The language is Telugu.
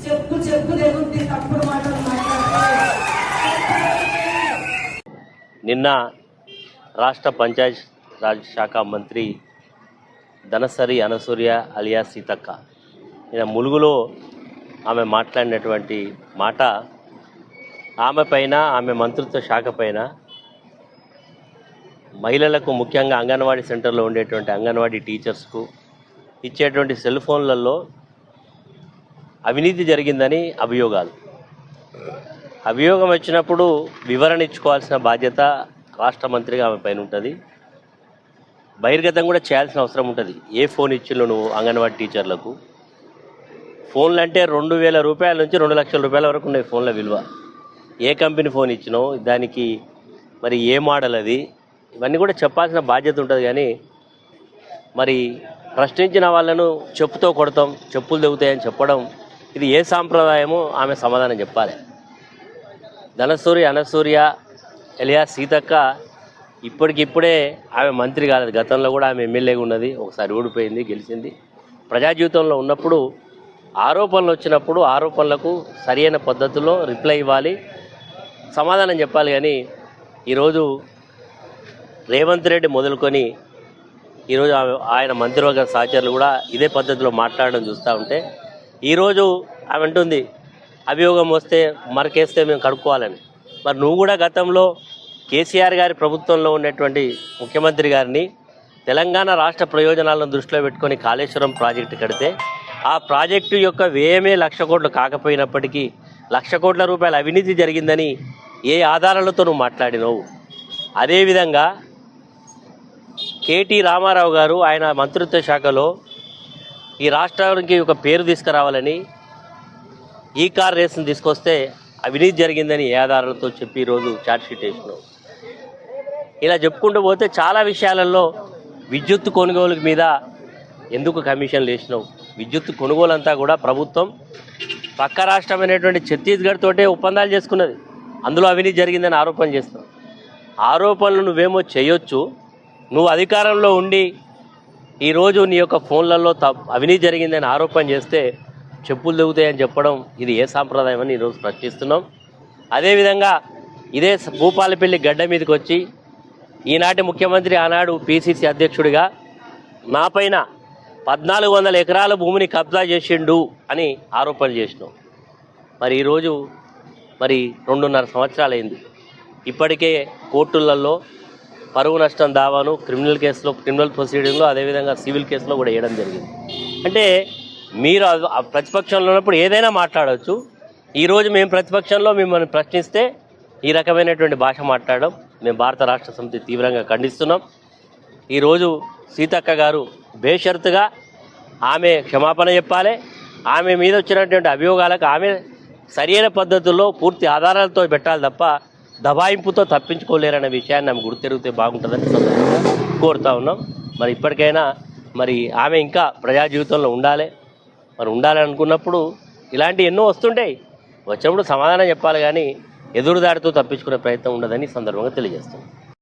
చెప్పు తెగుద్ది తప్పుడు మాటలు మాట్లాడుతున్నారు. నిన్న రాష్ట్ర పంచాయత్ రాజ్ శాఖ మంత్రి ధనసరి అనసూయ అలియాస్ సీతక్క నిన్న ములుగులో ఆమె మాట్లాడినటువంటి మాట ఆమె పైన ఆమె మంత్రిత్వ శాఖ పైన మహిళలకు ముఖ్యంగా అంగన్వాడీ సెంటర్లో ఉండేటువంటి అంగన్వాడీ టీచర్స్కు ఇచ్చేటువంటి సెల్ ఫోన్లలో అవినీతి జరిగిందని అభియోగం వచ్చినప్పుడు వివరణ ఇచ్చుకోవాల్సిన బాధ్యత రాష్ట్ర మంత్రిగా ఆమె పైన ఉంటుంది. బహిర్గతం కూడా చేయాల్సిన అవసరం ఉంటుంది. ఏ ఫోన్ ఇచ్చిలో నువ్వు అంగన్వాడీ టీచర్లకు ఫోన్లు అంటే 2,000 రూపాయల నుంచి 2 లక్షల రూపాయల వరకు ఉన్నాయి ఫోన్ల విలువ. ఏ కంపెనీ ఫోన్ ఇచ్చినావు, దానికి మరి ఏ మోడల్ అది, ఇవన్నీ కూడా చెప్పాల్సిన బాధ్యత ఉంటుంది. కానీ మరి ప్రశ్నించిన వాళ్ళను చెప్పుతో కొడతాం, చెప్పులు తెగుతాయని చెప్పడం ఇది ఏ సాంప్రదాయమో ఆమె సమాధానం చెప్పాలి. ధనసూరి అనసూయ అలియాస్ సీతక్క ఇప్పటికిప్పుడే ఆమె మంత్రి కాలేదు. గతంలో కూడా ఆమె ఎమ్మెల్యేగా ఉన్నది, ఒకసారి ఓడిపోయింది, గెలిచింది. ప్రజా జీవితంలో ఉన్నప్పుడు ఆరోపణలు వచ్చినప్పుడు ఆరోపణలకు సరైన పద్ధతిలో రిప్లై ఇవ్వాలి, సమాధానం చెప్పాలి. కానీ ఈరోజు రేవంత్ రెడ్డి మొదలుకొని ఈరోజు ఆయన మంత్రివర్గ సహచరులు కూడా ఇదే పద్ధతిలో మాట్లాడడం చూస్తూ ఉంటే ఈరోజు ఆమె అంటుంది అభియోగం వస్తే మరకేస్తే మేము కడుక్కోవాలని. మరి నువ్వు కూడా గతంలో కేసీఆర్ గారి ప్రభుత్వంలో ఉన్నటువంటి ముఖ్యమంత్రి గారిని తెలంగాణ రాష్ట్ర ప్రయోజనాలను దృష్టిలో పెట్టుకొని కాళేశ్వరం ప్రాజెక్టు కడితే ఆ ప్రాజెక్టు యొక్క వ్యయమే 1,00,000 కోట్లు కాకపోయినప్పటికీ 1,00,000 కోట్ల రూపాయల అవినీతి జరిగిందని ఏ ఆధారాలతో నువ్వు మాట్లాడినావు? అదేవిధంగా కేటీ రామారావు గారు ఆయన మంత్రిత్వ శాఖలో ఈ రాష్ట్రానికి ఒక పేరు తీసుకురావాలని ఈ కార్ రేసును తీసుకొస్తే అవినీతి జరిగిందని ఏ ఆధారాలతో చెప్పి ఈరోజు ఛార్జ్షీట్ వేసినావు? ఇలా చెప్పుకుంటూ పోతే చాలా విషయాలలో విద్యుత్ కొనుగోలు మీద ఎందుకు కమిషన్లు వేసినావు? విద్యుత్ కొనుగోలు అంతా కూడా ప్రభుత్వం పక్క రాష్ట్రమైనటువంటి ఛత్తీస్గఢ్ తోటే ఒప్పందాలు చేసుకున్నది. అందులో అవినీతి జరిగిందని ఆరోపణ చేస్తున్నావు. ఆరోపణలు నువ్వేమో చేయొచ్చు, నువ్వు అధికారంలో ఉండి ఈరోజు నీ యొక్క ఫోన్లలో అవినీతి జరిగిందని ఆరోపణ చేస్తే చెప్పులు తెగుతాయని చెప్పడం ఇది ఏ సాంప్రదాయం అని ఈరోజు ప్రశ్నిస్తున్నాం. అదేవిధంగా ఇదే భూపాలపల్లి గడ్డ మీదకి వచ్చి ఈనాటి ముఖ్యమంత్రి ఆనాడు పిసిసి అధ్యక్షుడిగా నా పైన 1,400 ఎకరాల భూమిని కబ్జా చేసిండు అని ఆరోపణలు చేసినాం. మరి ఈరోజు 2.5 సంవత్సరాలు అయింది. ఇప్పటికే కోర్టులలో పరువు నష్టం దావాను క్రిమినల్ ప్రొసీడింగ్లో అదేవిధంగా సివిల్ కేసులో కూడా వేయడం జరిగింది. అంటే మీరు ప్రతిపక్షంలో ఉన్నప్పుడు ఏదైనా మాట్లాడవచ్చు. ఈరోజు మేము ప్రతిపక్షంలో మిమ్మల్ని ప్రశ్నిస్తే ఈ రకమైనటువంటి భాష మాట్లాడడం మేము భారత రాష్ట్ర సమితి తీవ్రంగా ఖండిస్తున్నాం. ఈరోజు సీతక్క గారు బేషరతుగా ఆమె క్షమాపణ చెప్పాలి. ఆమె మీద వచ్చినటువంటి అభియోగాలకు ఆమె సరైన పద్ధతుల్లో పూర్తి ఆధారాలతో పెట్టాలి తప్ప దబాయింపుతో తప్పించుకోలేరనే విషయాన్ని ఆమె గుర్తెరిగితే బాగుంటుందని సందర్భంగా కోరుతా ఉన్నాం. మరి ఇప్పటికైనా ఆమె ఇంకా ప్రజా జీవితంలో ఉండాలనుకున్నప్పుడు ఇలాంటి ఎన్నో వస్తుంటాయి. వచ్చినప్పుడు సమాధానం చెప్పాలి, కానీ ఎదురుదాడితో తప్పించుకునే ప్రయత్నం ఉండదని సందర్భంగా తెలియజేస్తాం.